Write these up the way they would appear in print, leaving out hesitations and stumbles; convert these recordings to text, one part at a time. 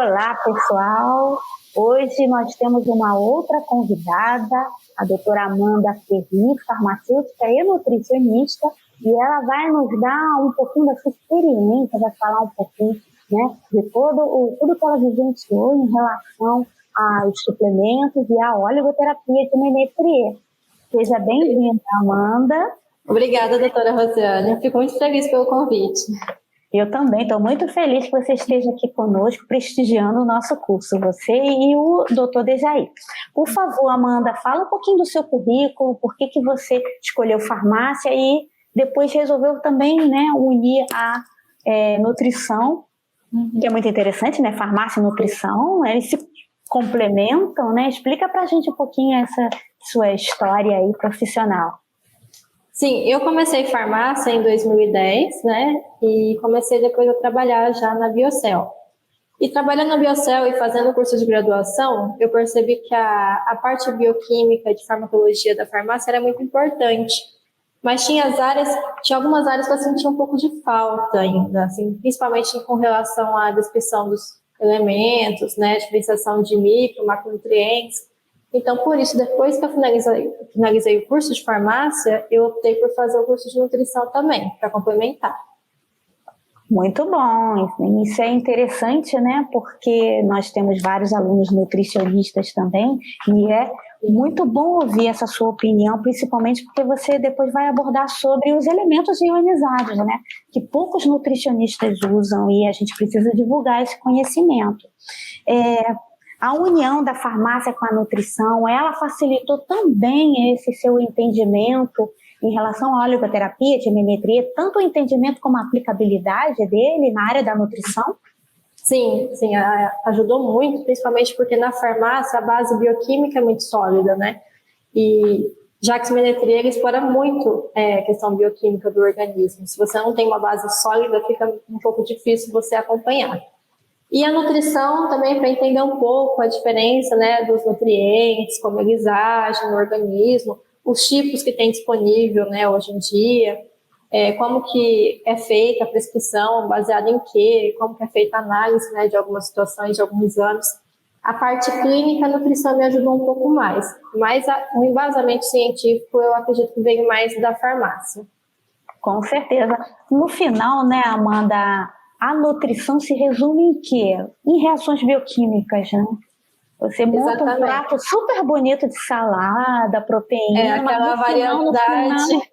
Olá, pessoal! Hoje nós temos uma outra convidada, a doutora Amanda Ferri, farmacêutica e nutricionista, e ela vai nos dar um pouquinho da sua experiência, vai falar um pouquinho, né, de tudo que ela vivenciou em relação aos suplementos e à oligoterapia de Ménétrier. Seja bem-vinda, Amanda. Obrigada, doutora Rosiane. Fico muito feliz pelo convite. Eu também estou muito feliz que você esteja aqui conosco, prestigiando o nosso curso, você e o doutor Dejaí. Por favor, Amanda, fala um pouquinho do seu currículo, por que você escolheu farmácia e depois resolveu também, né, unir a nutrição, que é muito interessante, né? Farmácia e nutrição, eles se complementam, né? Explica pra gente um pouquinho essa sua história aí profissional. Sim, eu comecei farmácia em 2010, né? E comecei depois a trabalhar já na Biocel. E trabalhando na Biocel e fazendo o curso de graduação, eu percebi que a parte bioquímica de farmacologia da farmácia era muito importante. Mas tinha algumas áreas que eu sentia um pouco de falta ainda, assim, principalmente com relação à descrição dos elementos, né? Diferenciação de micro, macronutrientes. Então, por isso, depois que eu finalizei o curso de farmácia, eu optei por fazer o curso de nutrição também, para complementar. Muito bom, isso é interessante, né? Porque nós temos vários alunos nutricionistas também, e é muito bom ouvir essa sua opinião, principalmente porque você depois vai abordar sobre os elementos ionizados, né? Que poucos nutricionistas usam e a gente precisa divulgar esse conhecimento. A união da farmácia com a nutrição, ela facilitou também esse seu entendimento em relação à oligoterapia de Ménétrier, tanto o entendimento como a aplicabilidade dele na área da nutrição? Sim, ajudou muito, principalmente porque na farmácia a base bioquímica é muito sólida, né? E Jacques Ménétrier explora muito a questão bioquímica do organismo. Se você não tem uma base sólida, fica um pouco difícil você acompanhar. E a nutrição também para entender um pouco a diferença, né, dos nutrientes, como eles agem no organismo, os tipos que tem disponível, né, hoje em dia, como que é feita a prescrição, baseada em quê, como que é feita a análise, né, de algumas situações, de alguns exames. A parte clínica, a nutrição me ajudou um pouco mais, mas o embasamento científico eu acredito que veio mais da farmácia. Com certeza. No final, né, Amanda, a nutrição se resume em quê? Em reações bioquímicas, né? Você monta um prato super bonito de salada, proteína, aquela variedade.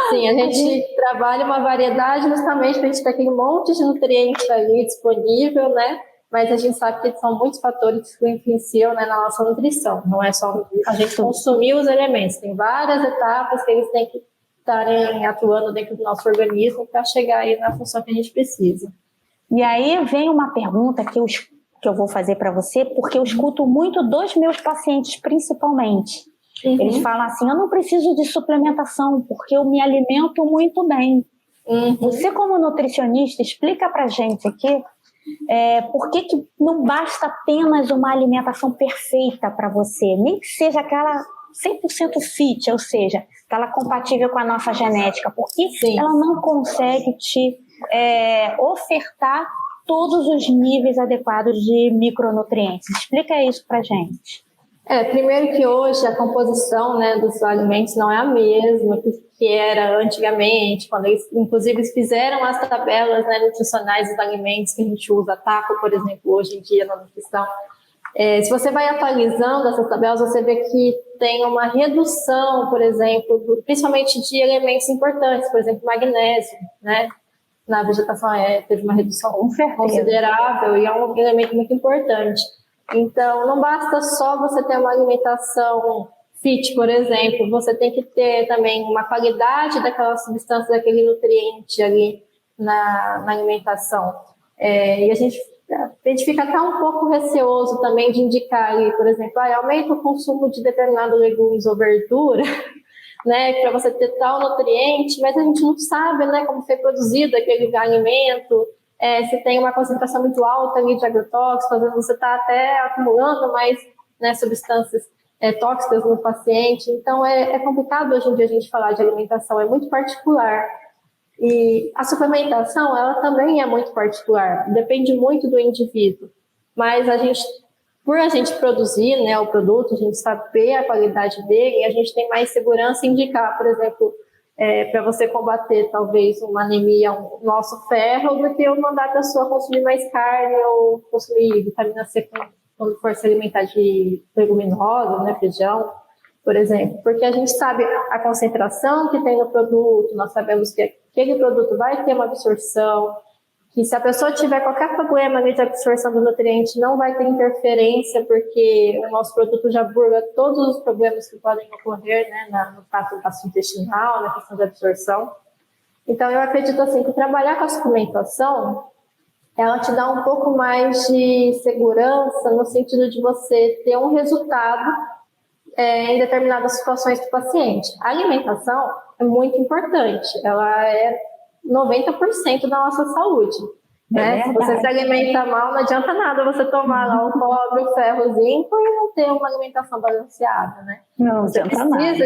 Sim, a gente trabalha uma variedade justamente para a gente ter aquele monte de nutrientes ali disponível, né? Mas a gente sabe que são muitos fatores que influenciam, né, na nossa nutrição. Não é só a gente consumir os elementos, tem várias etapas que eles têm que estarem atuando dentro do nosso organismo para chegar aí na função que a gente precisa. E aí vem uma pergunta que eu vou fazer para você, porque eu escuto muito dos meus pacientes, principalmente. Uhum. Eles falam assim, eu não preciso de suplementação, porque eu me alimento muito bem. Uhum. Você, como nutricionista, explica para a gente aqui por que não basta apenas uma alimentação perfeita para você, nem que seja aquela 100% fit, ou seja, que ela é compatível com a nossa genética, porque ela não consegue te ofertar todos os níveis adequados de micronutrientes. Explica isso pra gente. Primeiro que hoje a composição, né, dos alimentos não é a mesma que era antigamente, quando eles, inclusive, fizeram as tabelas, né, nutricionais dos alimentos que a gente usa, TACO, por exemplo, hoje em dia na nutrição. Se você vai atualizando essas tabelas, você vê que tem uma redução, por exemplo, principalmente de elementos importantes, por exemplo, magnésio, né? Na vegetação teve uma redução considerável e é um elemento muito importante. Então, não basta só você ter uma alimentação fit, por exemplo, você tem que ter também uma qualidade daquela substância, daquele nutriente ali na alimentação. E a gente fica até um pouco receoso também de indicar ali, por exemplo, aumenta o consumo de determinado legumes ou verdura, né, para você ter tal nutriente, mas a gente não sabe, né, como foi produzido aquele alimento, se tem uma concentração muito alta ali de agrotóxicos, às vezes você está até acumulando mais, né, substâncias tóxicas no paciente. Então é complicado hoje em dia a gente falar de alimentação, é muito particular. E a suplementação, ela também é muito particular, depende muito do indivíduo. Mas por a gente produzir, né, o produto, a gente saber a qualidade dele, a gente tem mais segurança em indicar, por exemplo, para você combater talvez uma anemia, um nosso ferro, do que eu mandar a pessoa consumir mais carne ou consumir vitamina C quando for se alimentar de leguminosa, né, feijão, por exemplo. Porque a gente sabe a concentração que tem no produto, nós sabemos que aquele produto vai ter uma absorção, que se a pessoa tiver qualquer problema de absorção do nutriente, não vai ter interferência, porque o nosso produto já burla todos os problemas que podem ocorrer, né, no trato gastrointestinal, na questão de absorção. Então, eu acredito assim, que trabalhar com a suplementação, ela te dá um pouco mais de segurança, no sentido de você ter um resultado em determinadas situações do paciente. A alimentação é muito importante, ela é 90% da nossa saúde. Né? Se você se alimenta mal, não adianta nada você tomar lá o cobre, o ferro, o zinco e não ter uma alimentação balanceada. Né? Não adianta nada.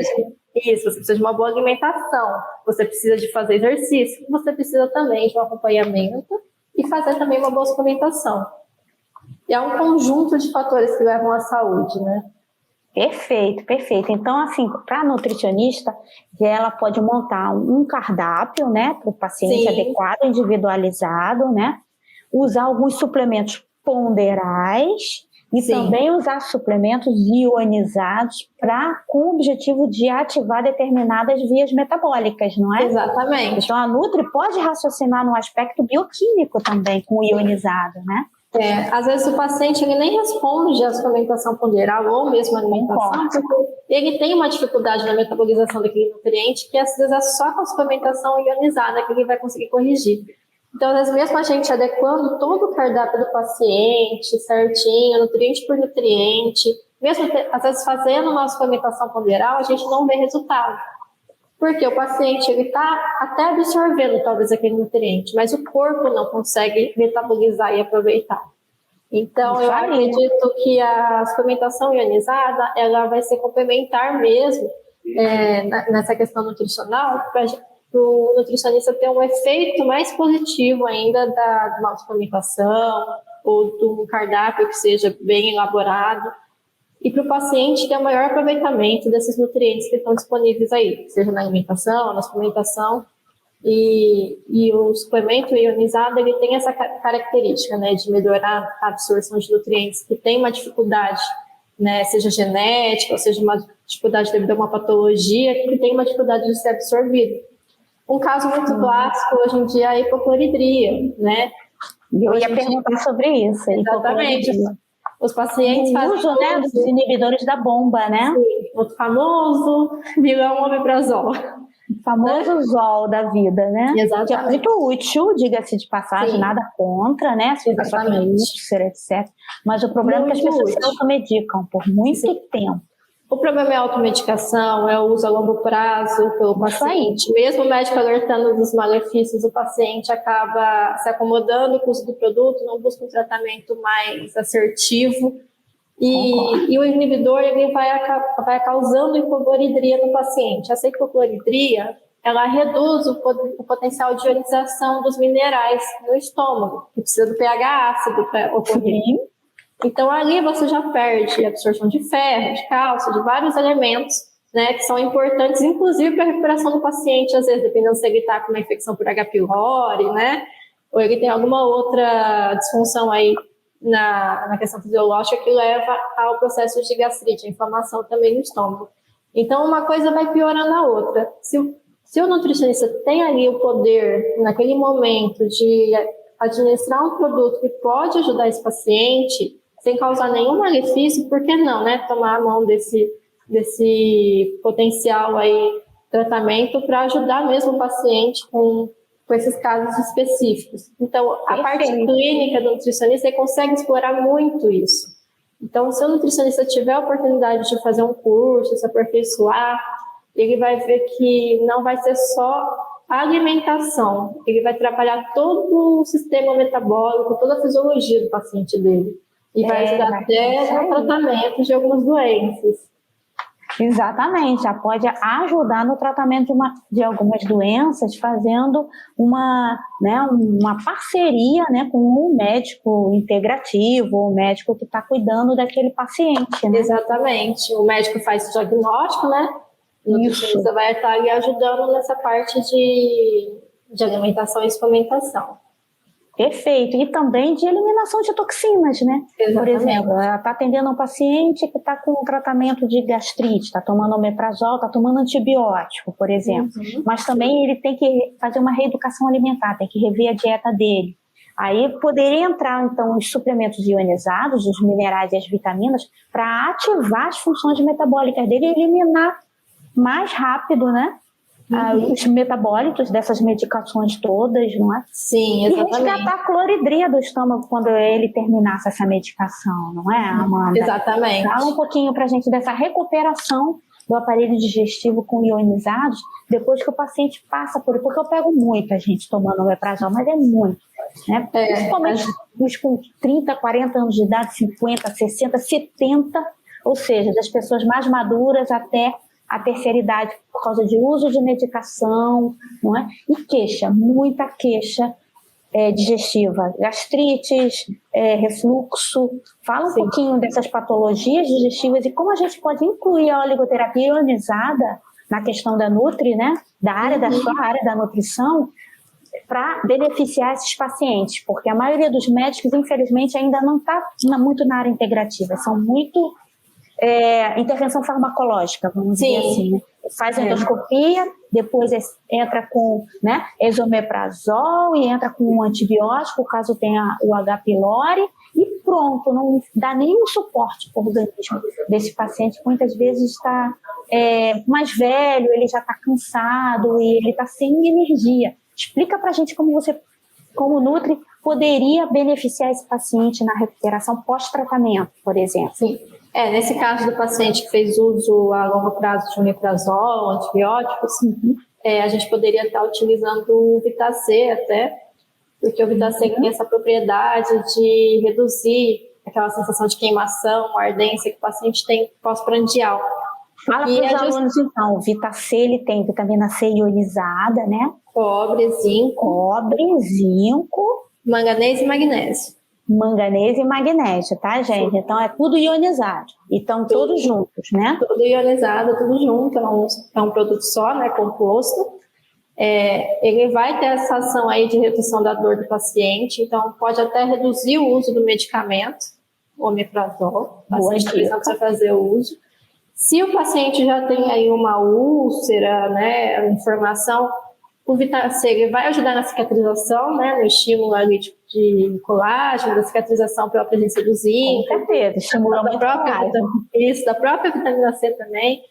Isso, você precisa de uma boa alimentação, você precisa de fazer exercício, você precisa também de um acompanhamento e fazer também uma boa suplementação. E é um conjunto de fatores que levam à saúde, né? Perfeito, perfeito. Então, assim, para a nutricionista, ela pode montar um cardápio, né, para o paciente adequado, individualizado, né? Usar alguns suplementos ponderais e também usar suplementos ionizados com o objetivo de ativar determinadas vias metabólicas, não é? Exatamente. Então, a Nutri pode raciocinar no aspecto bioquímico também com o ionizado, né? Às vezes o paciente ele nem responde à suplementação ponderal ou mesmo à alimentação, porque ele tem uma dificuldade na metabolização daquele nutriente que às vezes é só com a suplementação ionizada que ele vai conseguir corrigir. Então, às vezes mesmo a gente adequando todo o cardápio do paciente certinho, nutriente por nutriente, mesmo às vezes fazendo uma suplementação ponderal, a gente não vê resultado. Porque o paciente está até absorvendo talvez aquele nutriente, mas o corpo não consegue metabolizar e aproveitar. Então, eu acredito que a suplementação ionizada ela vai ser complementar mesmo nessa questão nutricional, para o nutricionista ter um efeito mais positivo ainda de uma suplementação ou de um cardápio que seja bem elaborado. E para o paciente ter o maior aproveitamento desses nutrientes que estão disponíveis aí, seja na alimentação, na suplementação. E o suplemento ionizado ele tem essa característica, né, de melhorar a absorção de nutrientes que tem uma dificuldade, né, seja genética, ou seja uma dificuldade devido a uma patologia, que tem uma dificuldade de ser absorvido. Um caso muito clássico hoje em dia é a hipocloridria, né? Eu ia perguntar sobre isso. Exatamente. Os pacientes fazem uso, né, dos inibidores da bomba, né? Sim, o famoso vilão omeprazol. O famoso Zol da vida, né? Exatamente. Que é muito útil, diga-se de passagem, nada contra, né? Se a pessoa tem úlcera, etc. Mas o problema é que as pessoas se automedicam por muito tempo. O problema é a automedicação, é o uso a longo prazo pelo paciente. Mesmo o médico alertando dos malefícios, o paciente acaba se acomodando com o custo do produto, não busca um tratamento mais assertivo. E o inibidor ele vai causando hipocloridria no paciente. Essa hipocloridria, ela reduz o potencial de ionização dos minerais no estômago, que precisa do pH ácido para ocorrer. Então, ali você já perde a absorção de ferro, de cálcio, de vários elementos, né, que são importantes, inclusive para a recuperação do paciente, às vezes, dependendo se ele está com uma infecção por H. pylori, né, ou ele tem alguma outra disfunção aí na questão fisiológica que leva ao processo de gastrite, a inflamação também no estômago. Então, uma coisa vai piorando a outra. Se o nutricionista tem ali o poder, naquele momento, de administrar um produto que pode ajudar esse paciente, sem causar nenhum malefício, por que não, né? Tomar a mão desse potencial aí, tratamento para ajudar mesmo o paciente com esses casos específicos. Então, a parte clínica do nutricionista, ele consegue explorar muito isso. Então, se o nutricionista tiver a oportunidade de fazer um curso, se aperfeiçoar, ele vai ver que não vai ser só a alimentação, ele vai trabalhar todo o sistema metabólico, toda a fisiologia do paciente dele. E vai ajudar até no tratamento de algumas doenças. Exatamente, já pode ajudar no tratamento de algumas doenças, fazendo uma parceria, né, com um médico integrativo, o médico que está cuidando daquele paciente. Né? Exatamente. O médico faz o diagnóstico, né? O nutricionista vai estar ali ajudando nessa parte de alimentação e suplementação. Perfeito. E também de eliminação de toxinas, né? Exatamente. Por exemplo, ela está atendendo um paciente que está com um tratamento de gastrite, está tomando omeprazol, está tomando antibiótico, por exemplo. Mas também ele tem que fazer uma reeducação alimentar, tem que rever a dieta dele. Aí poderia entrar, então, os suplementos ionizados, os minerais e as vitaminas, para ativar as funções metabólicas dele e eliminar mais rápido, né? Os metabólitos dessas medicações todas, não é? Sim, exatamente. E resgatar a cloridria do estômago quando ele terminasse essa medicação, não é, Amanda? Exatamente. Fala um pouquinho pra gente dessa recuperação do aparelho digestivo com ionizados depois que o paciente passa por... Porque eu pego muita gente tomando omeprazol, mas é muito. Né? Principalmente os com 30, 40 anos de idade, 50, 60, 70, ou seja, das pessoas mais maduras até a terceira idade por causa de uso de medicação, não é? E queixa, muita queixa digestiva, gastrites, refluxo. Fala um pouquinho dessas patologias digestivas e como a gente pode incluir a oligoterapia ionizada na questão da Nutri, né? Da área da sua área da nutrição, para beneficiar esses pacientes, porque a maioria dos médicos, infelizmente, ainda não está muito na área integrativa, são muito intervenção farmacológica, vamos dizer assim, né? Faz endoscopia, depois entra com esomeprazol e entra com um antibiótico, caso tenha o H. pylori, e pronto, não dá nenhum suporte para o organismo desse paciente, que muitas vezes está mais velho, ele já está cansado e ele está sem energia. Explica para a gente como você, como Nutri, poderia beneficiar esse paciente na recuperação pós-tratamento, por exemplo. Sim. Nesse caso do paciente que fez uso a longo prazo de omeprazol, antibióticos, a gente poderia estar utilizando o Vitacê até, porque o Vitacê tem essa propriedade de reduzir aquela sensação de queimação, ardência que o paciente tem pós-prandial. Fala para os alunos, então, o Vitacê, ele tem vitamina C ionizada, né? Cobre, zinco, manganês e magnésio. Manganês e magnésio, tá, gente? Então é tudo ionizado. E estão todos juntos, né? Tudo ionizado, tudo junto. É um produto só, né? Composto. Ele vai ter essa ação aí de redução da dor do paciente. Então pode até reduzir o uso do medicamento, o omeprazol. O paciente precisa fazer o uso. Se o paciente já tem aí uma úlcera, né? Inflamação, o Vitacê ele vai ajudar na cicatrização, né, no estímulo ali de colágeno, da cicatrização pela presença do zinco. Com certeza, estimula muito da própria vitamina C também,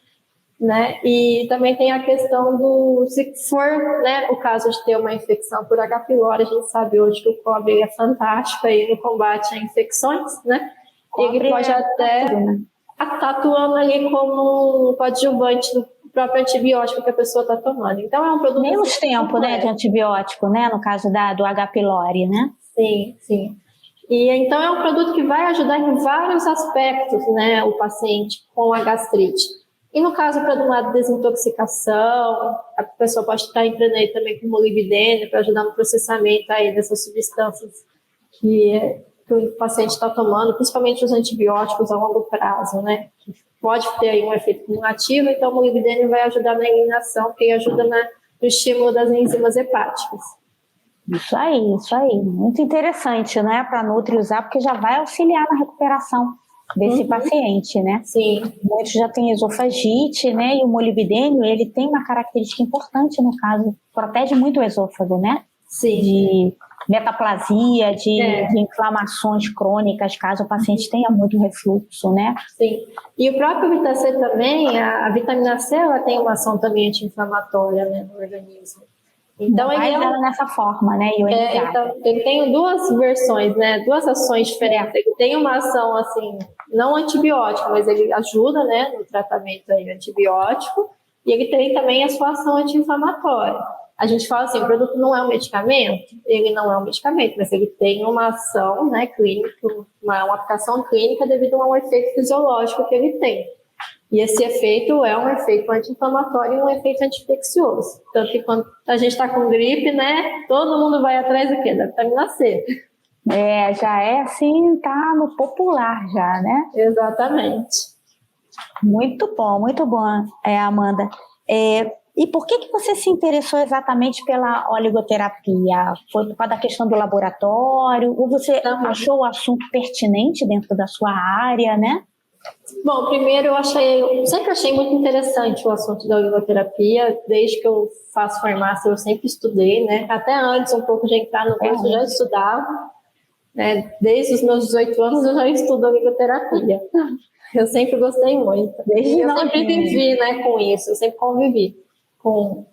né, e também tem a questão se for, né, o caso de ter uma infecção por H. pylori, a gente sabe hoje que o cobre é fantástico aí no combate a infecções, né, ele pode até estar atuando ali como coadjuvante do próprio antibiótico que a pessoa está tomando. Então é um produto... Menos tempo, né, de antibiótico, né, no caso do H. pylori, né? Sim, sim. E então é um produto que vai ajudar em vários aspectos, né, o paciente com a gastrite. E no caso para uma desintoxicação, a pessoa pode estar entrando aí também com molibdênio para ajudar no processamento aí dessas substâncias que o paciente está tomando, principalmente os antibióticos a longo prazo, né? Pode ter aí um efeito cumulativo, então o molibdênio vai ajudar na eliminação, porque ajuda no estímulo das enzimas hepáticas. Isso aí. Muito interessante, né, para a Nutri usar, porque já vai auxiliar na recuperação desse paciente, né? Sim. Muitos já têm esofagite, né, e o molibdênio, ele tem uma característica importante no caso, protege muito o esôfago, né? Sim. De metaplasia, de inflamações crônicas, caso o paciente tenha muito refluxo, né? Sim. E o próprio Vitacê também, a vitamina C, ela tem uma ação também anti-inflamatória, né, no organismo. Então ele nessa forma, né? Então, ele tem duas versões, né? Duas ações diferentes. Ele tem uma ação assim, não antibiótica, mas ele ajuda, né, no tratamento aí antibiótico, e ele tem também a sua ação anti-inflamatória. A gente fala assim, o produto não é um medicamento, ele não é um medicamento, mas ele tem uma ação, né, clínica, uma aplicação clínica devido a um efeito fisiológico que ele tem. E esse efeito é um efeito anti-inflamatório e um efeito anti-infeccioso. Tanto que quando a gente está com gripe, né, todo mundo vai atrás do quê? Da vitamina C. Já é assim, tá no popular já, né? Exatamente. Muito bom, Amanda. E por que você se interessou exatamente pela oligoterapia? Foi por causa da questão do laboratório? Ou você achou o assunto pertinente dentro da sua área, né? Bom, primeiro eu sempre achei muito interessante o assunto da oligoterapia. Desde que eu faço farmácia, eu sempre estudei, né? Até antes, um pouco de entrar no curso, eu já estudava. Né? Desde os meus 18 anos, eu já estudo oligoterapia. Eu sempre gostei muito. E eu sempre vivi, né, com isso. Eu sempre convivi com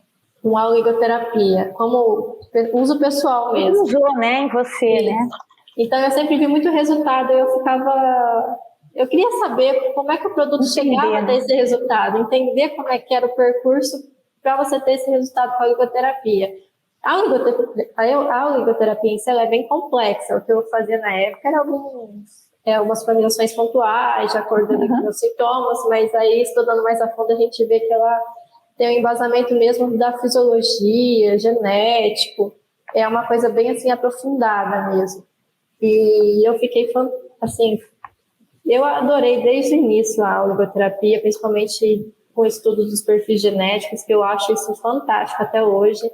a oligoterapia, como uso pessoal mesmo. Usou, né, em você, né? Então, eu sempre vi muito resultado. Eu queria saber como é que o produto chegava até esse resultado, entender como é que era o percurso para você ter esse resultado com a oligoterapia. A oligoterapia em si ela é bem complexa. O que eu fazia na época era algumas combinações pontuais, de acordo com os meus sintomas, mas aí, estudando mais a fundo, a gente vê que ela tem um embasamento mesmo da fisiologia, genético, é uma coisa bem assim aprofundada mesmo. E eu fiquei assim, eu adorei desde o início a oligoterapia, principalmente com o estudo dos perfis genéticos, que eu acho isso fantástico até hoje.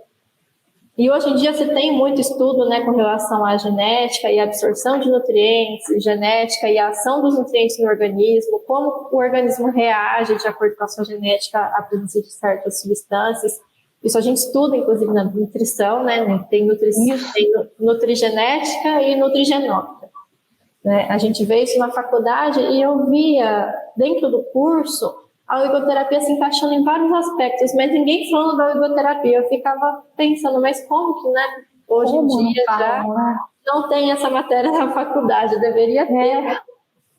E hoje em dia você tem muito estudo, né, com relação à genética e absorção de nutrientes, genética e a ação dos nutrientes no organismo, como o organismo reage de acordo com a sua genética à presença de certas substâncias. Isso a gente estuda, inclusive, na nutrição, né? Tem nutrigenética e nutrigenômica. Né? A gente vê isso na faculdade e eu via, dentro do curso, a oligoterapia se encaixando em vários aspectos, mas ninguém falando da oligoterapia. Eu ficava pensando, mas como que, né? Hoje em dia já não tem essa matéria na faculdade, deveria ter.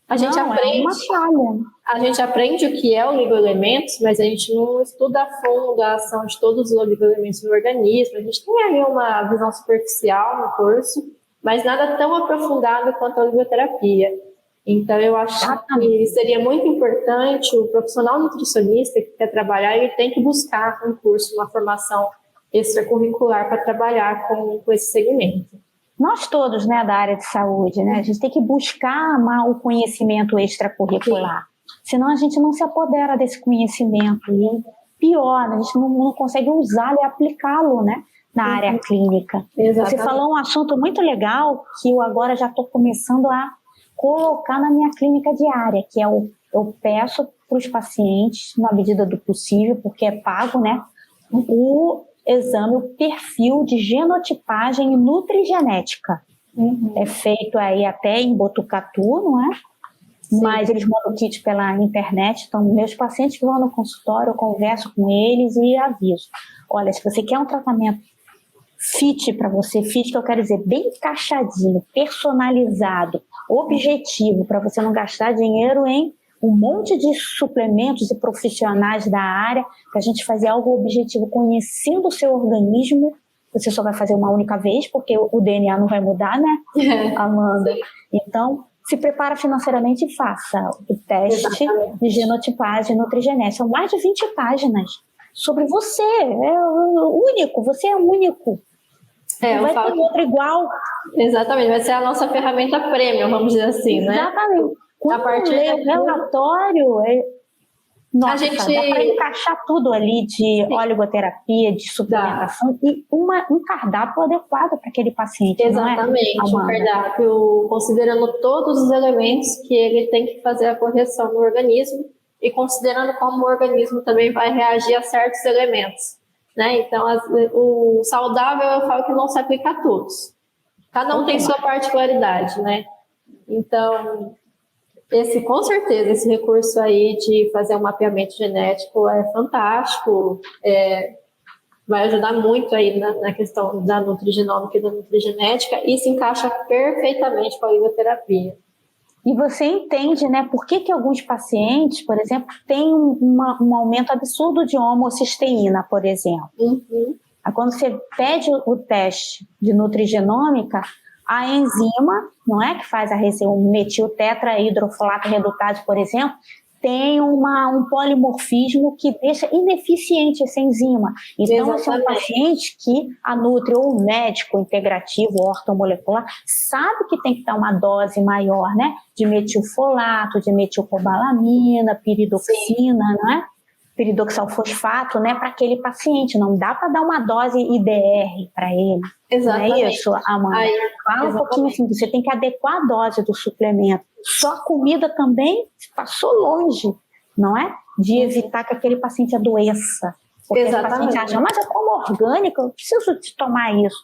A gente aprende o que é oligoelementos, mas a gente não estuda a fundo a ação de todos os oligoelementos no organismo. A gente tem ali uma visão superficial no curso, mas nada tão aprofundado quanto a oligoterapia. Então, eu acho que seria muito importante o profissional nutricionista que quer trabalhar, ele tem que buscar um curso, uma formação extracurricular para trabalhar com esse segmento. Nós todos, né, da área de saúde, né, a gente tem que buscar o conhecimento extracurricular. Senão a gente não se apodera desse conhecimento. E pior, a gente não consegue usá-lo e aplicá-lo, né, na área clínica. Exatamente. Você falou um assunto muito legal que eu agora já estou começando a colocar na minha clínica diária, que é eu peço para os pacientes, na medida do possível, porque é pago, né, o exame, o perfil de genotipagem e nutrigenética. É feito aí até em Botucatu, não é? Sim. Mas eles mandam o kit pela internet, então meus pacientes que vão no consultório, eu converso com eles e aviso. Olha, se você quer um tratamento fit para você, fit que eu quero dizer bem encaixadinho, personalizado, objetivo, para você não gastar dinheiro em um monte de suplementos e profissionais da área, para a gente fazer algo objetivo, conhecendo o seu organismo. Você só vai fazer uma única vez, porque o DNA não vai mudar, né, Amanda? Então, se prepara financeiramente e faça o teste de genotipagem nutrigenética. São mais de 20 páginas sobre você. É único, você é único. Não vai ter outro igual. Exatamente, vai ser a nossa ferramenta premium, vamos dizer assim, né? Exatamente. Quando a partir do relatório, dá para encaixar tudo ali de oligoterapia, de suplementação e um cardápio adequado para aquele paciente. Exatamente, não é, um cardápio considerando todos os elementos que ele tem que fazer a correção no organismo e considerando como o organismo também vai reagir a certos elementos. Né? Então, o saudável eu falo que não se aplica a todos. Cada um tem sua particularidade, né? Então, com certeza, esse recurso aí de fazer um mapeamento genético é fantástico, vai ajudar muito aí na questão da nutrigenômica e da nutrigenética e se encaixa perfeitamente com a oligoterapia. E você entende, né, por que alguns pacientes, por exemplo, têm um aumento absurdo de homocisteína, por exemplo. Quando você pede o teste de nutrigenômica, a enzima, não é, que faz a reação metiltetrahidrofolato redutase, por exemplo, tem um polimorfismo que deixa ineficiente essa enzima. Então, esse é um paciente que a Nutri ou o médico integrativo, ortomolecular, sabe que tem que dar uma dose maior, né? De metilfolato, de metilcobalamina, piridoxina, né? Piridoxalfosfato, né? Para aquele paciente. Não dá para dar uma dose IDR para ele. Exatamente. Não é isso, Amanda? Fala um pouquinho assim, você tem que adequar a dose do suplemento. Só a comida também passou longe, não é? De evitar que aquele paciente adoeça. Porque o paciente acha, mas é como orgânico, eu preciso de tomar isso.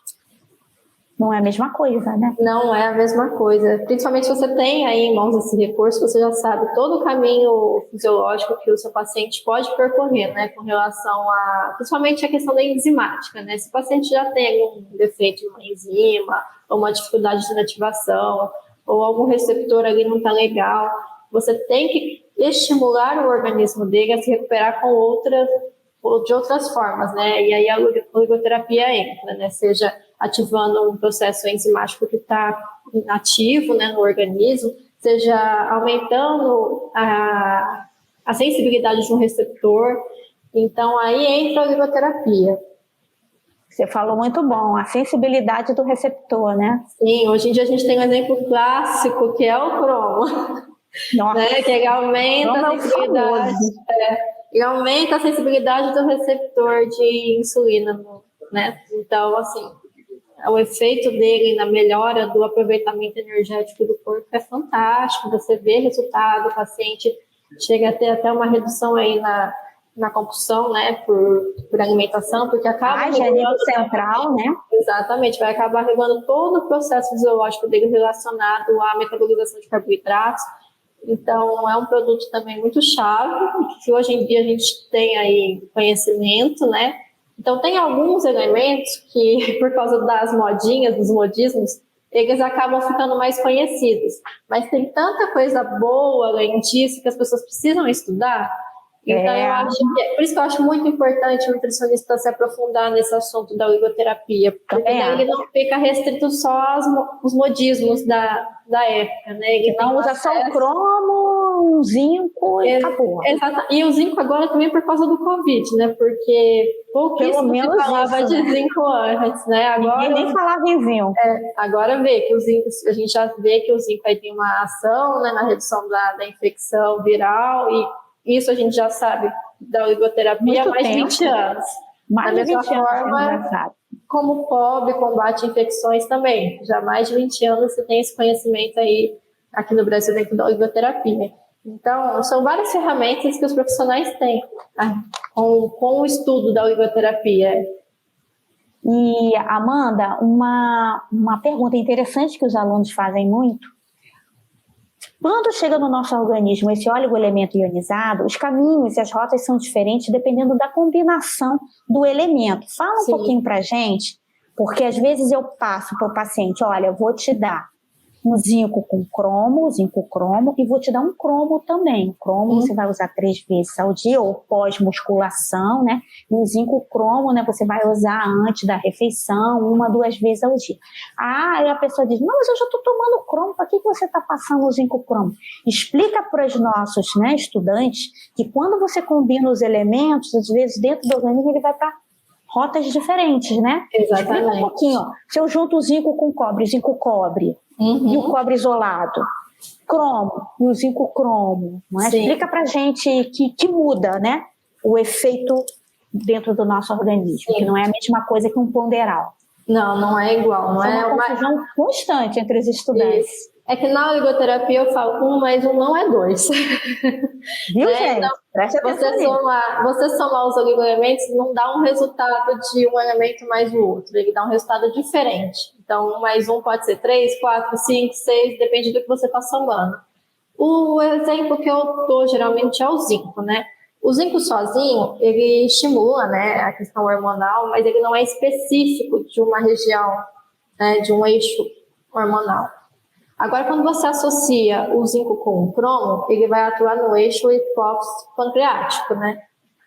Não é a mesma coisa, né? Não é a mesma coisa. Principalmente se você tem aí em mãos esse recurso, você já sabe todo o caminho fisiológico que o seu paciente pode percorrer, né? Com relação a, principalmente a questão da enzimática, né? Se o paciente já tem algum defeito de uma enzima, ou uma dificuldade de inativação, ou algum receptor ali não está legal, você tem que estimular o organismo dele a se recuperar de outras formas, né? E aí a oligoterapia entra, né? Seja ativando um processo enzimático que está inativo, né, no organismo, seja aumentando a sensibilidade de um receptor. Então, aí entra a oligoterapia. Você falou muito bom, a sensibilidade do receptor, né? Sim, hoje em dia a gente tem um exemplo clássico, que é o cromo. Nossa, né, que ele aumenta a sensibilidade. Ele aumenta a sensibilidade do receptor de insulina, né? Então, assim, o efeito dele na melhora do aproveitamento energético do corpo é fantástico. Você vê resultado, o paciente chega a ter até uma redução aí na compulsão, né, por alimentação, porque acaba regulando central, né? Exatamente, vai acabar regulando todo o processo fisiológico dele relacionado à metabolização de carboidratos. Então, é um produto também muito chave, que hoje em dia a gente tem aí conhecimento, né? Então, tem alguns elementos que, por causa das modinhas, dos modismos, eles acabam ficando mais conhecidos. Mas tem tanta coisa boa além disso que as pessoas precisam estudar. Então, eu acho por isso que eu acho muito importante o nutricionista se aprofundar nesse assunto da oligoterapia, porque daí ele não fica restrito só aos modismos da época, né? Ele não usa só o cromo, um zinco e acabou. Exato. E o zinco agora também por causa do Covid, né? Porque pouquíssimo se falava de zinco antes, né? Agora ninguém nem falava em zinco. Agora vê que o zinco, a gente já vê que o zinco aí tem uma ação, né, na redução da infecção viral, e isso a gente já sabe da oligoterapia há mais de 20 anos. Mais de 20 anos, como o cobre combate infecções também. Já há mais de 20 anos você tem esse conhecimento aí aqui no Brasil dentro da oligoterapia. Então, são várias ferramentas que os profissionais têm, tá? com o estudo da oligoterapia. E, Amanda, uma pergunta interessante que os alunos fazem muito. Quando chega no nosso organismo esse oligoelemento ionizado, os caminhos e as rotas são diferentes dependendo da combinação do elemento. Fala um pouquinho pra gente, porque às vezes eu passo para o paciente, olha, eu vou te dar um zinco com cromo, zinco cromo, e vou te dar um cromo também. O cromo você vai usar 3 vezes ao dia, ou pós-musculação, né? E o zinco cromo, né, você vai usar antes da refeição, 1, 2 vezes ao dia. Aí a pessoa diz, não, mas eu já estou tomando cromo, para que você está passando o zinco cromo? Explica para os nossos, né, estudantes que quando você combina os elementos, às vezes dentro do organismo ele vai para rotas diferentes, né? Exatamente. Explica um pouquinho, ó. Se eu junto o zinco com cobre, e o cobre isolado, cromo, e o zinco cromo, não é? Explica pra gente que muda, né? O efeito dentro do nosso organismo, que não é a mesma coisa que um ponderal. Não é igual. Não é uma confusão constante entre os estudantes. Isso. É que na oligoterapia eu falo 1 mais 1 não é 2. Viu, gente? Então, preste atenção. você somar os oligoelementos não dá um resultado de um elemento mais o outro. Ele dá um resultado diferente. Então, 1 mais 1 pode ser 3, 4, 5, 6, depende do que você está somando. O exemplo que eu dou geralmente é o zinco, né? O zinco sozinho, ele estimula, né, a questão hormonal, mas ele não é específico de uma região, né, de um eixo hormonal. Agora, quando você associa o zinco com o cromo, ele vai atuar no eixo hipófise-pancreático, né?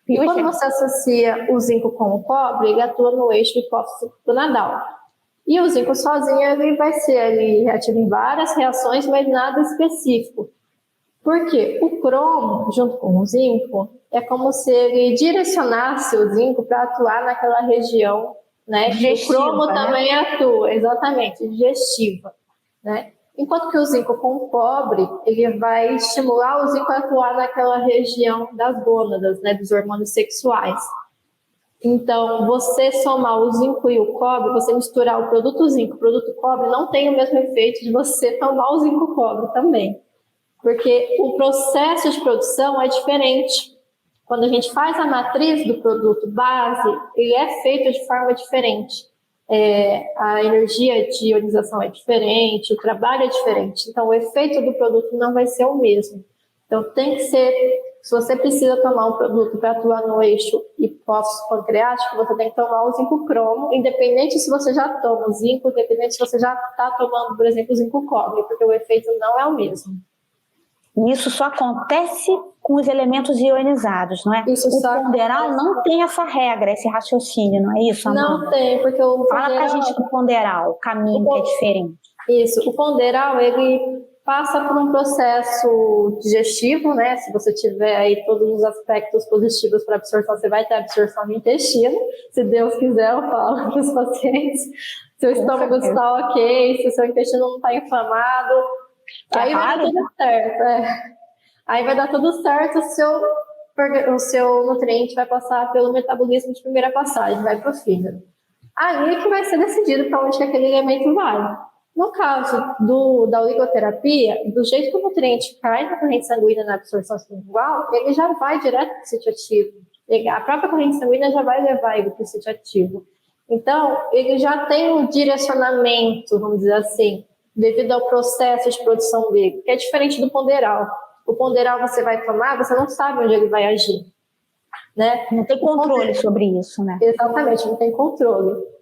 E quando você associa o zinco com o cobre, ele atua no eixo hipófise-gonadal. E o zinco sozinho, ele vai ser ali reativo em várias reações, mas nada específico. Porque o cromo, junto com o zinco, é como se ele direcionasse o zinco para atuar naquela região, né? Digestiva, O cromo né? também atua, exatamente, digestiva, né? Enquanto que o zinco com o cobre, ele vai estimular o zinco a atuar naquela região das gônadas, né? Dos hormônios sexuais. Então, você somar o zinco e o cobre, você misturar o produto zinco e o produto cobre, não tem o mesmo efeito de você tomar o zinco cobre também. Porque o processo de produção é diferente. Quando a gente faz a matriz do produto base, ele é feito de forma diferente. A energia de ionização é diferente, o trabalho é diferente. Então, o efeito do produto não vai ser o mesmo. Então, tem que ser, se você precisa tomar um produto para atuar no eixo hipófise-pancreático, você tem que tomar o zinco cromo, independente se você já toma o zinco, independente se você já está tomando, por exemplo, o zinco cobre, porque o efeito não é o mesmo. E isso só acontece com os elementos ionizados, não é? Isso o ponderal acontece. não tem essa regra, esse raciocínio, não é isso, Amanda? Não tem, porque o Fala ponderal... pra gente do ponderal, o caminho que é diferente. Isso, o ponderal, ele passa por um processo digestivo, né? Se você tiver aí todos os aspectos positivos para absorção, você vai ter absorção no intestino. Se Deus quiser, eu falo para os pacientes. Se o estômago está ok, se o seu intestino não está inflamado, aí vai dar tudo certo. Aí vai dar tudo certo, o seu nutriente vai passar pelo metabolismo de primeira passagem, vai para o fígado. Aí é que vai ser decidido para onde que aquele elemento vai. No caso da oligoterapia, do jeito que o nutriente cai na corrente sanguínea na absorção sublingual, ele já vai direto para o sítio ativo. A própria corrente sanguínea já vai levar ele para o sítio ativo. Então, ele já tem um direcionamento, vamos dizer assim, devido ao processo de produção dele, que é diferente do ponderal. O ponderal você vai tomar, você não sabe onde ele vai agir. Né? Não tem controle sobre isso, né? Exatamente, não tem controle.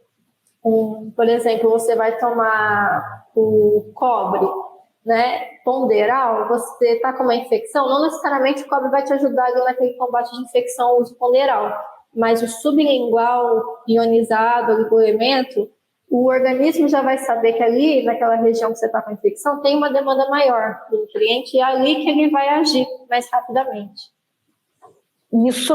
Por exemplo, você vai tomar o cobre, né, ponderal, você está com uma infecção, não necessariamente o cobre vai te ajudar ali naquele combate de infecção uso ponderal, mas o sublingual ionizado, oligoelemento, o organismo já vai saber que ali, naquela região que você está com infecção, tem uma demanda maior do nutriente e é ali que ele vai agir mais rapidamente.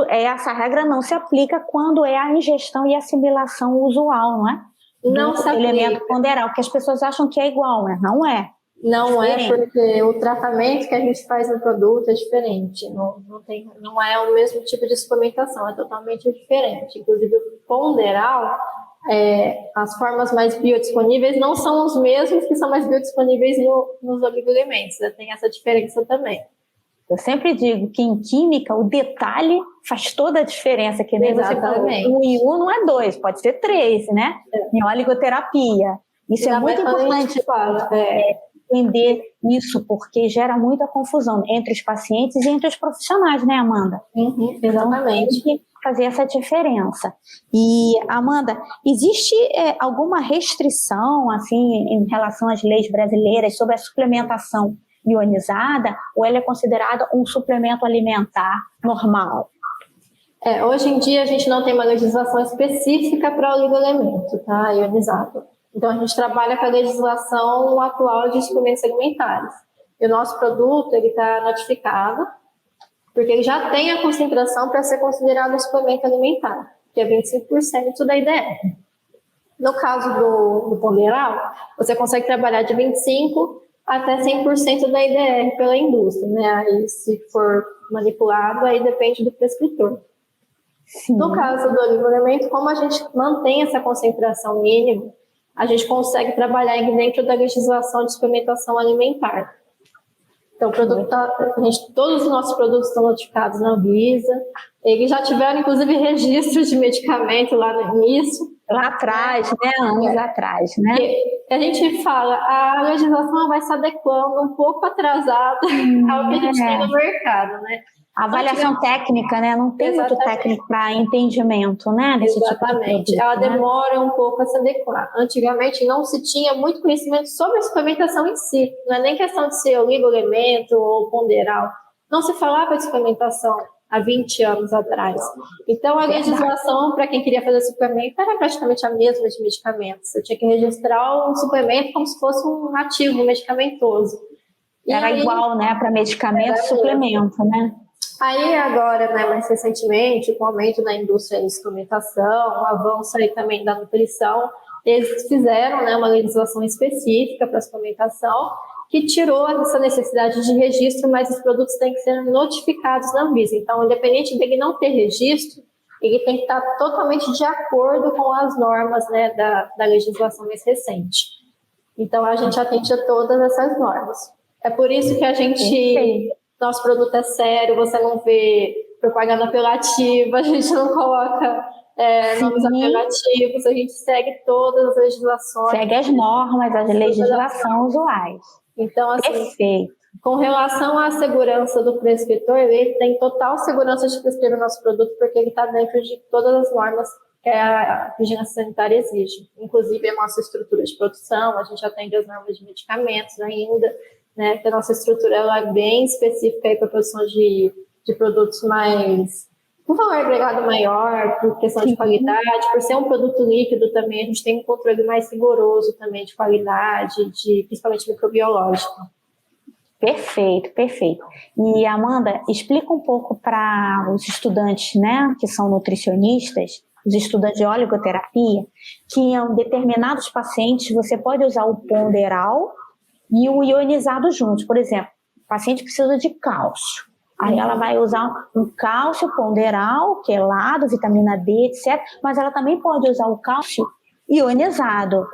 Essa regra não se aplica quando é a ingestão e assimilação usual, não é? Não se aplica. Elemento ponderal, que as pessoas acham que é igual, mas não é. Não é, porque o tratamento que a gente faz no produto é diferente, não é o mesmo tipo de suplementação, é totalmente diferente. Inclusive, o ponderal, as formas mais biodisponíveis não são os mesmos que são mais biodisponíveis nos oligoelementos, tem essa diferença também. Eu sempre digo que em química o detalhe faz toda a diferença, que nem você falou, 1 e 1 não é 2, pode ser 3, né? Em oligoterapia. Isso é muito importante entender isso, porque gera muita confusão entre os pacientes e entre os profissionais, né, Amanda? Uhum, exatamente. Então, tem que fazer essa diferença. E, Amanda, existe alguma restrição, assim, em relação às leis brasileiras sobre a suplementação ionizada, ou ela é considerada um suplemento alimentar normal? Hoje em dia a gente não tem uma legislação específica para o oligoelemento, tá? Ionizado. Então a gente trabalha com a legislação atual de suplementos alimentares. E o nosso produto ele está notificado, porque ele já tem a concentração para ser considerado um suplemento alimentar, que é 25% da IDR. No caso do ponderal, você consegue trabalhar de 25% até 100% da IDR pela indústria, né? Aí, se for manipulado, aí depende do prescritor. Sim. No caso do oligoelemento, como a gente mantém essa concentração mínima, a gente consegue trabalhar dentro da legislação de suplementação alimentar. Então, todos os nossos produtos estão notificados na Anvisa. Eles já tiveram, inclusive, registros de medicamento lá no início. Lá atrás, né? Anos atrás, né? E a gente fala, a legislação vai se adequando um pouco atrasada ao que a gente tem no mercado, né? A avaliação técnica, né? Não tem muito técnico para entendimento, né? Desse exatamente. Tipo de produto, ela demora um pouco a se adequar. Antigamente não se tinha muito conhecimento sobre a suplementação em si. Não é nem questão de ser oligoelemento ou ponderal. Não se falava de suplementação há 20 anos atrás. Então, a legislação para quem queria fazer suplemento era praticamente a mesma de medicamentos. Você tinha que registrar um suplemento como se fosse um ativo medicamentoso. Era aí, igual, né, para medicamento e suplemento, né? Aí agora, né, mais recentemente, com o aumento da indústria de suplementação, o avanço aí também da nutrição, eles fizeram, né, uma legislação específica para a suplementação que tirou essa necessidade de registro, mas os produtos têm que ser notificados na Anvisa. Então, independente dele não ter registro, ele tem que estar totalmente de acordo com as normas, né, da legislação mais recente. Então, a gente atende a todas essas normas. É por isso que a gente... Nosso produto é sério, você não vê propaganda apelativa, a gente não coloca nomes apelativos, a gente segue todas as legislações. Segue as normas, as legislações usuais. Então, assim, perfeito. Com relação à segurança do prescritor, ele tem total segurança de prescrever o nosso produto, porque ele está dentro de todas as normas que a vigilância sanitária exige. Inclusive, a nossa estrutura de produção, a gente atende as normas de medicamentos ainda, né, que a nossa estrutura ela é bem específica para a produção de produtos mais com valor agregado maior, por questão de qualidade, por ser um produto líquido também, a gente tem um controle mais rigoroso também de qualidade, principalmente microbiológico. Perfeito, perfeito. E Amanda, explica um pouco para os estudantes, né, que são nutricionistas, os estudantes de oligoterapia, que em determinados pacientes você pode usar o ponderal e o ionizado juntos. Por exemplo, o paciente precisa de cálcio. Aí ela vai usar um cálcio ponderal, quelado, vitamina D, etc. Mas ela também pode usar o cálcio ionizado.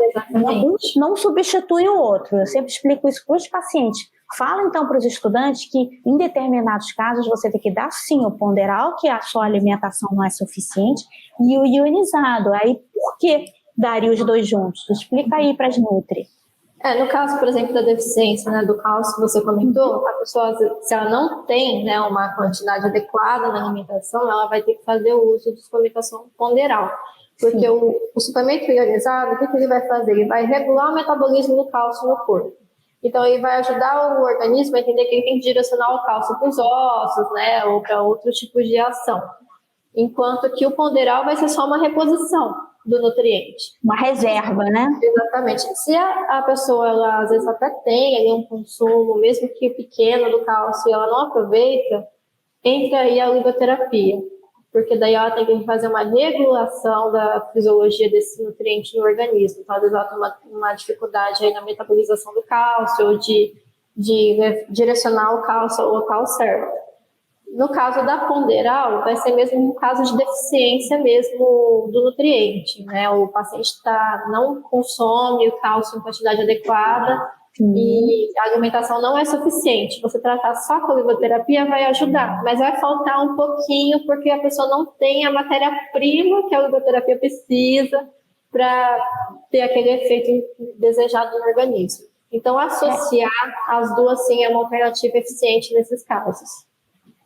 Não substitui o outro. Eu sempre explico isso para os pacientes. Fala então para os estudantes que em determinados casos você tem que dar sim o ponderal, que a sua alimentação não é suficiente, e o ionizado. Aí por que daria os dois juntos? Explica aí para as nutri. No caso, por exemplo, da deficiência, né, do cálcio que você comentou, a pessoa, se ela não tem, né, uma quantidade adequada na alimentação, ela vai ter que fazer o uso de suplementação ponderal. Porque o suplemento ionizado, o que ele vai fazer? Ele vai regular o metabolismo do cálcio no corpo. Então, ele vai ajudar o organismo a entender que ele tem que direcionar o cálcio para os ossos, né, ou para outro tipo de ação. Enquanto que o ponderal vai ser só uma reposição do nutriente. Uma reserva, né? Exatamente. Se a pessoa, ela, às vezes, até tem ali um consumo, mesmo que pequeno do cálcio, e ela não aproveita, entra aí a oligoterapia. Porque daí ela tem que fazer uma regulação da fisiologia desse nutriente no organismo. Então, às vezes, ela tem uma dificuldade aí na metabolização do cálcio, ou de direcionar o cálcio ao local certo. No caso da ponderal, vai ser mesmo um caso de deficiência mesmo do nutriente, né? O paciente não consome o cálcio em quantidade adequada e a alimentação não é suficiente. Você tratar só com a oligoterapia vai ajudar, mas vai faltar um pouquinho porque a pessoa não tem a matéria-prima que a oligoterapia precisa para ter aquele efeito desejado no organismo. Então, associar as duas, sim, é uma alternativa eficiente nesses casos.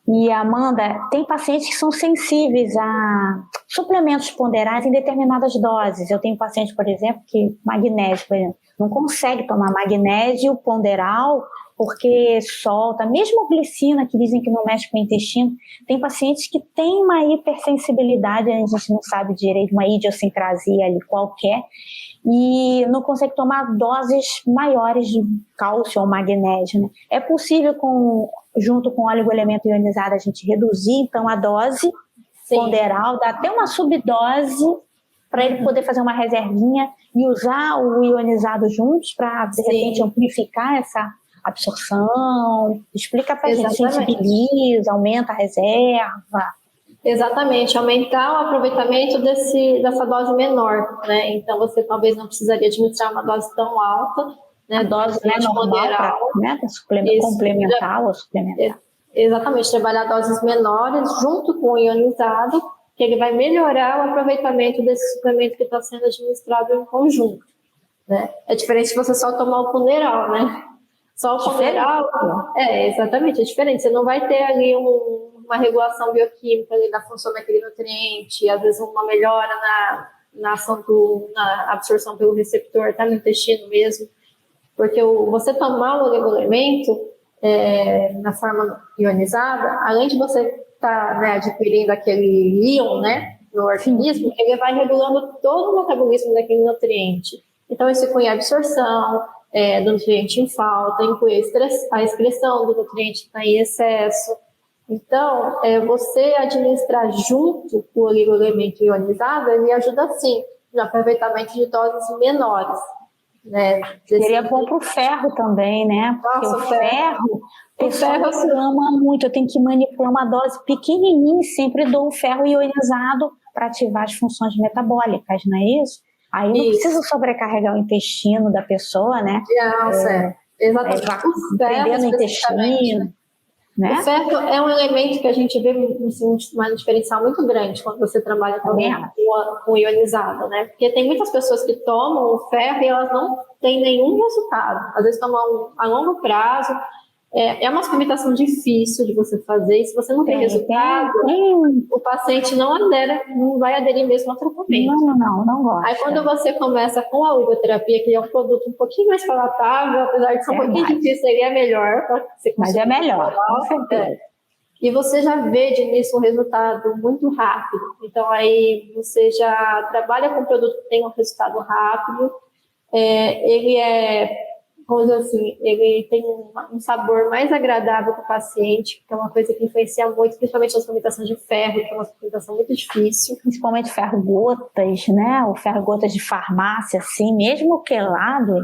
E, Amanda, tem pacientes que são sensíveis a suplementos ponderais em determinadas doses. Eu tenho paciente, por exemplo, que magnésio, por exemplo, não consegue tomar magnésio ponderal porque solta, mesmo glicina, que dizem que não mexe com o intestino. Tem pacientes que têm uma hipersensibilidade, a gente não sabe direito, uma idiosincrasia ali qualquer, e não consegue tomar doses maiores de cálcio ou magnésio, né? É possível, junto com o oligoelemento ionizado, a gente reduzir então a dose ponderal, dar até uma subdose para ele poder fazer uma reservinha e usar o ionizado juntos para, de repente, amplificar essa absorção. Explica para a gente, sensibiliza, aumenta a reserva. Exatamente, aumentar o aproveitamento dessa dose menor, né? Então, você talvez não precisaria administrar uma dose tão alta, né? Dose normal, né? Complementar ou suplementar. Exatamente, trabalhar doses menores junto com o ionizado, que ele vai melhorar o aproveitamento desse suplemento que está sendo administrado em conjunto, né? É diferente de você só tomar o ponderal, né? Só o ponderal, exatamente, é diferente. Você não vai ter ali uma regulação bioquímica ali da função daquele nutriente, às vezes uma melhora na ação na absorção pelo receptor, tá no intestino mesmo. Porque você tomar o oligoelemento na forma ionizada, além de você estar adquirindo aquele íon, né, no organismo, ele vai regulando todo o metabolismo daquele nutriente. Então, isso inclui absorção, do nutriente em falta, inclui a excreção do nutriente que está em excesso. Então, você administrar junto o oligoelemento ionizado, ele ajuda sim no aproveitamento de doses menores. Né? Seria bom para o ferro também, né? Porque o ferro ama muito. Eu tenho que manipular uma dose pequenininha e sempre dou o ferro ionizado para ativar as funções metabólicas, não é isso? Aí não precisa sobrecarregar o intestino da pessoa, né? Exatamente. O ferro, no intestino. Né? O ferro é um elemento que a gente vê uma diferencial muito grande quando você trabalha com ionizado, né? Porque tem muitas pessoas que tomam o ferro e elas não têm nenhum resultado. Às vezes tomam a longo prazo. É uma suplementação difícil de você fazer. E se você não tem resultado, o paciente não vai aderir mesmo ao tratamento. Não gosta. Aí quando você começa com a oligoterapia, que é um produto um pouquinho mais palatável, apesar de ser um pouquinho difícil, ele é melhor. Mas é melhor, com certeza. E você já vê de início um resultado muito rápido. Então aí você já trabalha com um produto que tem um resultado rápido. Ele vamos dizer assim, ele tem um sabor mais agradável para o paciente, que é uma coisa que influencia muito, principalmente na suplementação de ferro, que é uma suplementação muito difícil. Principalmente ferro-gotas, né? O ferro-gotas de farmácia, assim, mesmo quelado,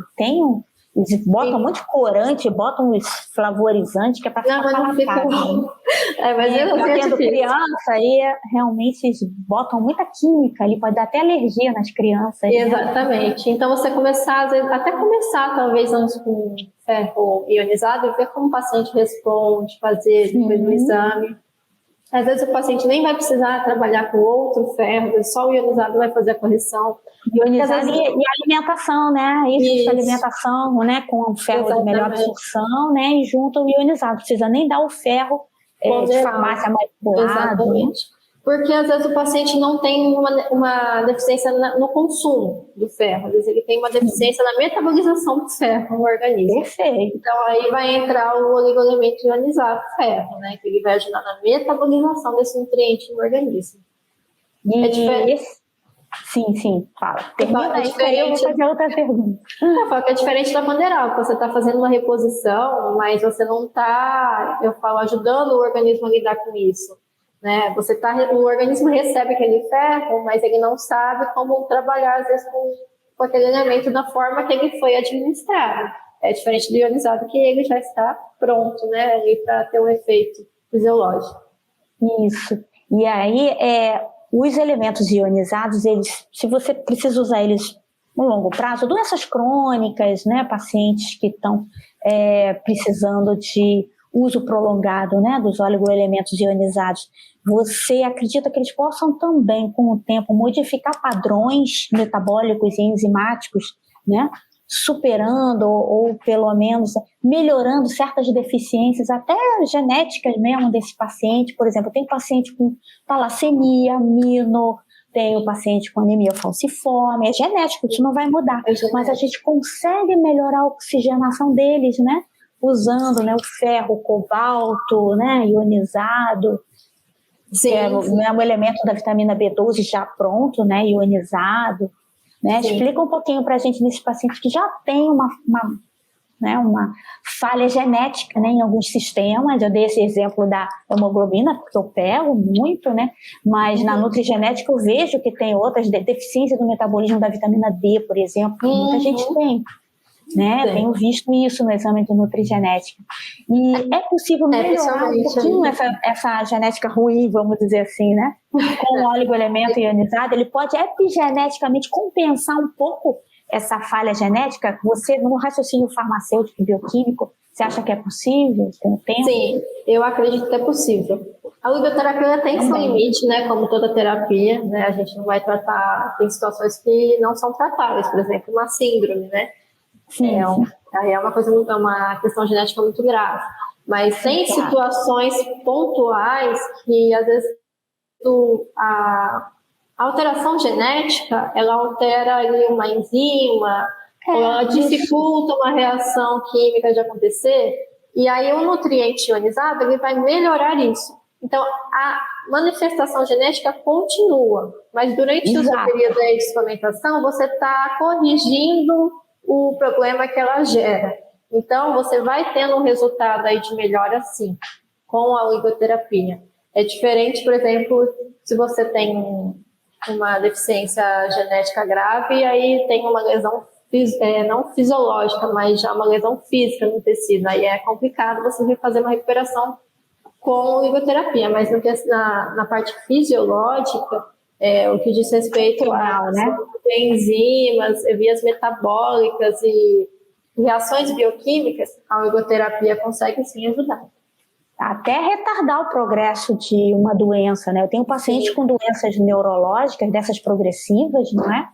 eles botam muito corante, botam os flavorizantes, que é para ficar palatável. Mas criança, aí realmente eles botam muita química ali, pode dar até alergia nas crianças. Exatamente. Né? Então você começar, até começar talvez antes com ferro ionizado e ver como o paciente responde, fazer depois do exame. Às vezes o paciente nem vai precisar trabalhar com outro ferro, só o ionizado vai fazer a correção. Ionizado e alimentação, né? Isso. Alimentação, né? Com o ferro de melhor absorção, né? E junto ao ionizado. Não precisa nem dar o ferro de farmácia manipulado. Exatamente. Né? Porque às vezes o paciente não tem uma deficiência no consumo do ferro, às vezes ele tem uma deficiência na metabolização do ferro no organismo. Perfeito. Então aí vai entrar o oligoelemento ionizado ferro, né? Que ele vai ajudar na metabolização desse nutriente no organismo. Sim, fala. Termina aí, eu vou fazer outra pergunta. É diferente da Panderal, que você está fazendo uma reposição, mas você não está, ajudando o organismo a lidar com isso. Né? O organismo recebe aquele ferro, mas ele não sabe como trabalhar, às vezes, com aquele elemento da forma que ele foi administrado. É diferente do ionizado, que ele já está pronto, né, para ter um efeito fisiológico. Isso. E aí, os elementos ionizados, se você precisa usar eles no longo prazo, doenças crônicas, né, pacientes que estão precisando de uso prolongado, né, dos oligoelementos ionizados, você acredita que eles possam também, com o tempo, modificar padrões metabólicos e enzimáticos, né, superando ou pelo menos melhorando certas deficiências, até genéticas mesmo desse paciente? Por exemplo, tem paciente com talassemia, tem o paciente com anemia falciforme, é genético, isso não vai mudar, mas a gente consegue melhorar a oxigenação deles, né, usando, né, o ferro, o cobalto, né, ionizado. Sim, é um elemento da vitamina B12 já pronto, né, ionizado, né? Explica um pouquinho para a gente nesses pacientes que já tem uma falha genética, né, em alguns sistemas. Eu dei esse exemplo da hemoglobina, porque eu pego muito, né, mas na nutrigenética eu vejo que tem outras deficiências do metabolismo da vitamina D, por exemplo, que muita gente tem. Né? Tenho visto isso no exame de nutrigenética. E é possível melhorar um pouquinho essa genética ruim, vamos dizer assim, né? Com o oligoelemento ionizado, ele pode epigeneticamente compensar um pouco essa falha genética. Você, no raciocínio farmacêutico e bioquímico, você acha que é possível com o tempo? Sim, eu acredito que é possível. A oligoterapia tem seu limite, né? Como toda terapia, né? A gente não vai tratar, tem situações que não são tratáveis, por exemplo, uma síndrome, né? É uma questão genética muito grave. Mas tem situações pontuais que, às vezes, a alteração genética, ela altera ali uma enzima, ou ela dificulta uma reação química de acontecer, e aí o nutriente ionizado, ele vai melhorar isso. Então, a manifestação genética continua, mas durante o seu período de suplementação, você está corrigindo o problema que ela gera. Então, você vai tendo um resultado aí de melhora, sim, com a oligoterapia. É diferente, por exemplo, se você tem uma deficiência genética grave e aí tem uma lesão não fisiológica, mas já uma lesão física no tecido. Aí é complicado você fazer uma recuperação com oligoterapia, mas na parte fisiológica, o que diz respeito a enzimas, vias metabólicas e reações bioquímicas, a oligoterapia consegue sim ajudar. Até retardar o progresso de uma doença, né? Eu tenho pacientes com doenças neurológicas, dessas progressivas, não é?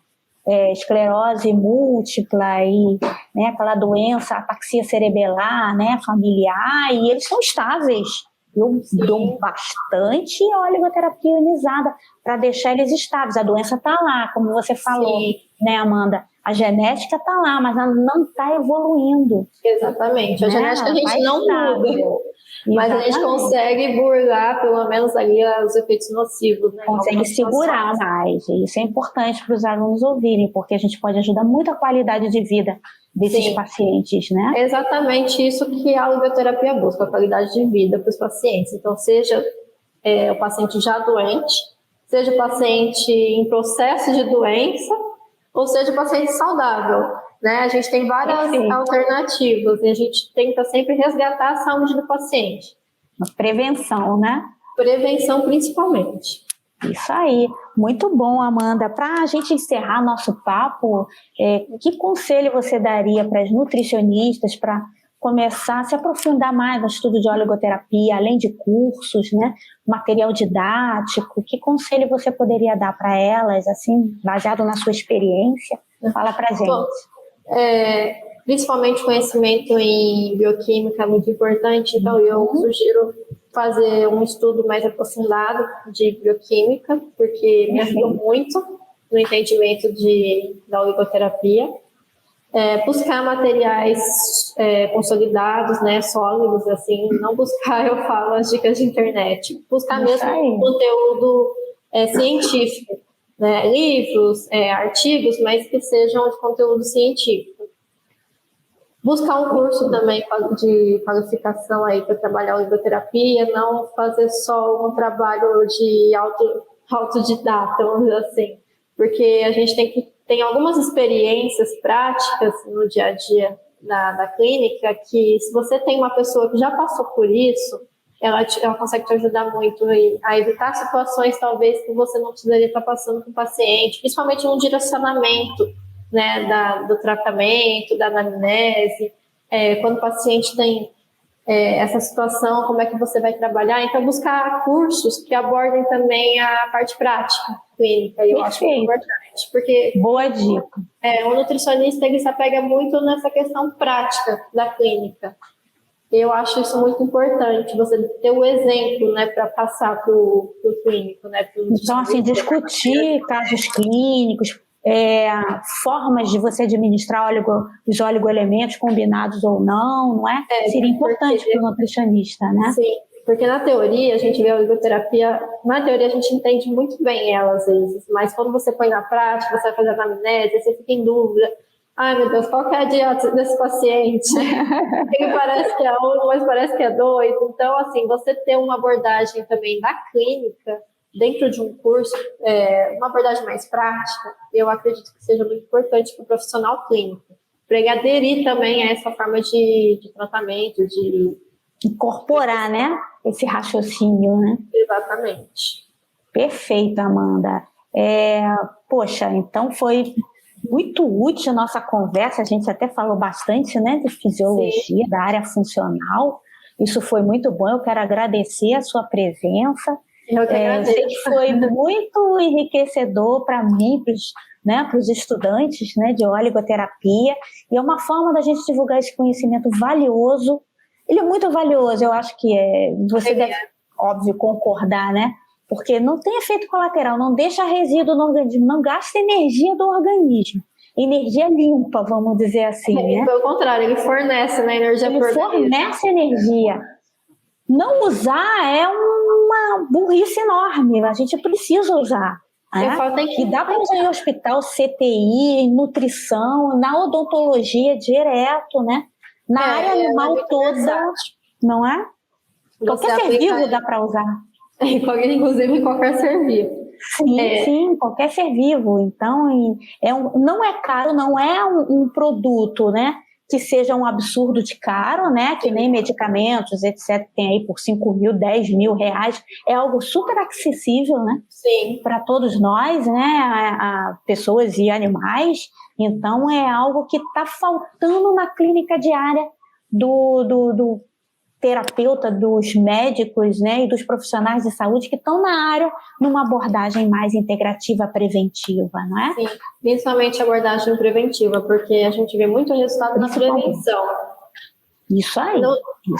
Esclerose múltipla e, né, aquela doença, ataxia cerebelar, né, familiar, e eles são estáveis. Eu dou bastante oligoterapia ionizada para deixar eles estáveis. A doença está lá, como você falou, né, Amanda? A genética está lá, mas ela não está evoluindo. Exatamente. A genética a gente não muda. Mas a gente consegue burlar, pelo menos, ali os efeitos nocivos. Né? Consegue segurar mais. E isso é importante para os alunos ouvirem, porque a gente pode ajudar muito a qualidade de vida desses pacientes, né? É exatamente isso que a oligoterapia busca, a qualidade de vida para os pacientes. Então, seja o paciente já doente, seja o paciente em processo de doença, ou seja o paciente saudável. Né? A gente tem várias alternativas e a gente tenta sempre resgatar a saúde do paciente. Prevenção, né? Prevenção, principalmente. Isso aí. Muito bom, Amanda. Para a gente encerrar nosso papo, que conselho você daria para as nutricionistas para começar a se aprofundar mais no estudo de oligoterapia, além de cursos, né? Material didático? Que conselho você poderia dar para elas, assim, baseado na sua experiência? Fala para a gente. Bom, principalmente conhecimento em bioquímica é muito importante, então eu sugiro fazer um estudo mais aprofundado de bioquímica, porque me ajudou muito no entendimento da oligoterapia. Buscar materiais consolidados, né, sólidos, assim, não buscar, eu falo, as dicas de internet, buscar mesmo conteúdo científico. Né, livros, artigos, mas que sejam de conteúdo científico. Buscar um curso também de qualificação aí para trabalhar a oligoterapia, não fazer só um trabalho de autodidata, vamos dizer assim, porque a gente tem algumas experiências práticas no dia a dia da clínica que, se você tem uma pessoa que já passou por isso, ela consegue te ajudar muito a evitar situações, talvez, que você não precisaria estar passando com o paciente, principalmente no direcionamento, né, do tratamento, da anamnese, quando o paciente tem essa situação, como é que você vai trabalhar. Então, buscar cursos que abordem também a parte prática clínica, eu acho muito importante. Porque boa dica. O nutricionista, ele se apega muito nessa questão prática da clínica. Eu acho isso muito importante, você ter o exemplo, né, para passar para o clínico, né? Então, assim, discutir casos clínicos, formas de você administrar os oligoelementos combinados ou não é? Seria importante para o nutricionista, né? Sim, porque na teoria a gente vê a oligoterapia, na teoria a gente entende muito bem ela às vezes, mas quando você põe na prática, você vai fazer a anamnese, você fica em dúvida. Ai, meu Deus, qual que é a dieta desse paciente? Ele parece que é um, mas parece que é dois. Então, assim, você ter uma abordagem também da clínica dentro de um curso, uma abordagem mais prática, eu acredito que seja muito importante para o profissional clínico, para ele aderir também a essa forma de tratamento, de incorporar, né, esse raciocínio, né? Exatamente. Perfeito, Amanda. Poxa, então foi muito útil a nossa conversa, a gente até falou bastante, né, de fisiologia, da área funcional. Isso foi muito bom, eu quero agradecer a sua presença. Eu sei que foi muito enriquecedor para mim, para os estudantes, né, de oligoterapia, e é uma forma da gente divulgar esse conhecimento valioso. Ele é muito valioso, eu acho que você deve, óbvio, concordar, né? Porque não tem efeito colateral, não deixa resíduo no organismo, não gasta energia do organismo. Energia limpa, vamos dizer assim, né? Pelo contrário, ele fornece, né, energia Ele fornece energia. Não usar é uma burrice enorme, a gente precisa usar. né? E dá para usar em hospital, CTI, em nutrição, na odontologia direto, né? Na área animal toda, não é? Qualquer ser vivo dá para usar. Inclusive qualquer ser vivo. Sim, qualquer ser vivo. Então, não é caro, não é um produto, né, que seja um absurdo de caro, né, que nem medicamentos, etc., tem aí por 5 mil, 10 mil reais. É algo super acessível, né? Sim. Para todos nós, né, a pessoas e animais. Então, é algo que está faltando na clínica diária do terapeuta, dos médicos, né, e dos profissionais de saúde que estão na área numa abordagem mais integrativa, preventiva, não é? Sim, principalmente abordagem preventiva, porque a gente vê muito resultado na prevenção. Isso aí.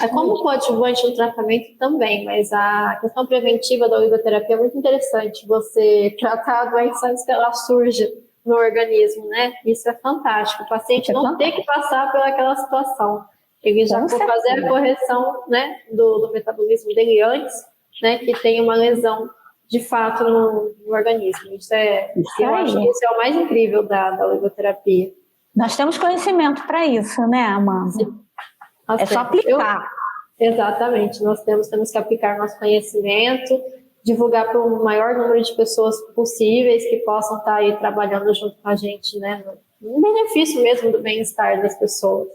É como coadjuvante no tratamento também, mas a questão preventiva da oligoterapia é muito interessante. Você tratar a doença antes que ela surja no organismo, né? Isso é fantástico. O paciente não tem que passar pelaquela situação. Ele já for fazer a correção, né, do metabolismo dele antes, né, que tenha uma lesão de fato no organismo. Eu acho que isso é o mais incrível da oligoterapia. Nós temos conhecimento para isso, né, Amanda? É só aplicar. Exatamente, nós temos que aplicar nosso conhecimento, divulgar para o maior número de pessoas possíveis que possam estar aí trabalhando junto com a gente, né, no benefício mesmo do bem-estar das pessoas.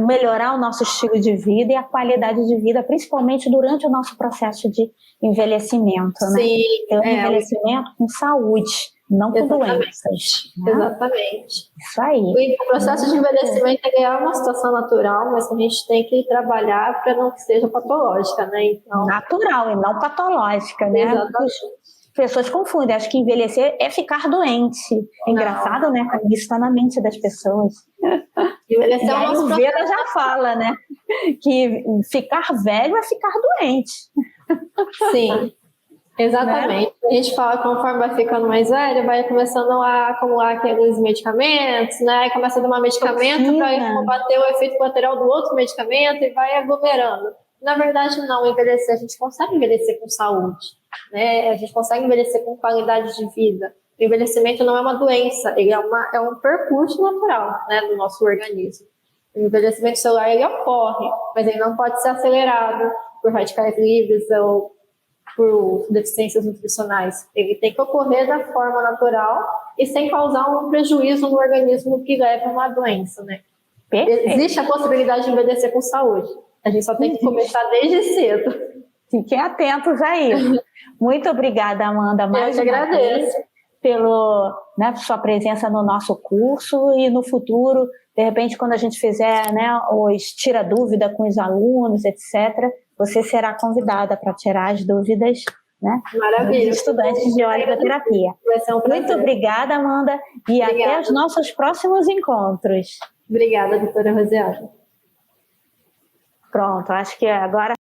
Melhorar o nosso estilo de vida e a qualidade de vida, principalmente durante o nosso processo de envelhecimento, né? Sim, envelhecimento com saúde, não com doenças. Né? Exatamente. Isso aí. O processo de envelhecimento é uma situação natural, mas a gente tem que trabalhar para não que seja patológica, né? Então... Natural e não patológica, né? Exatamente. Pessoas confundem, acho que envelhecer é ficar doente. É engraçado, né? Como isso está na mente das pessoas. Envelhecer é o nosso nosso Veda já fala, né? Que ficar velho é ficar doente. Sim, exatamente. Né? A gente fala que conforme vai ficando mais velho, vai começando a acumular aqueles medicamentos, né? Começa a tomar medicamento para combater o efeito colateral do outro medicamento e vai aglomerando. Na verdade, não. Envelhecer, a gente consegue envelhecer com saúde, né? A gente consegue envelhecer com qualidade de vida. O envelhecimento não é uma doença, ele é um percurso natural, né, do nosso organismo. O envelhecimento celular, ele ocorre, mas ele não pode ser acelerado por radicais livres ou por deficiências nutricionais. Ele tem que ocorrer da forma natural e sem causar um prejuízo no organismo que leva a uma doença, né? Existe a possibilidade de envelhecer com saúde. A gente só tem que começar desde cedo. Fiquem atentos aí. Muito obrigada, Amanda. Eu te agradeço. Por sua presença no nosso curso e no futuro, de repente, quando a gente fizer, né, os tira dúvida com os alunos, etc., você será convidada para tirar as dúvidas, né, dos estudantes de oligoterapia. Vai ser um prazer. Muito obrigada, Amanda, e até os nossos próximos encontros. Obrigada, doutora Rosiana. Pronto, acho que agora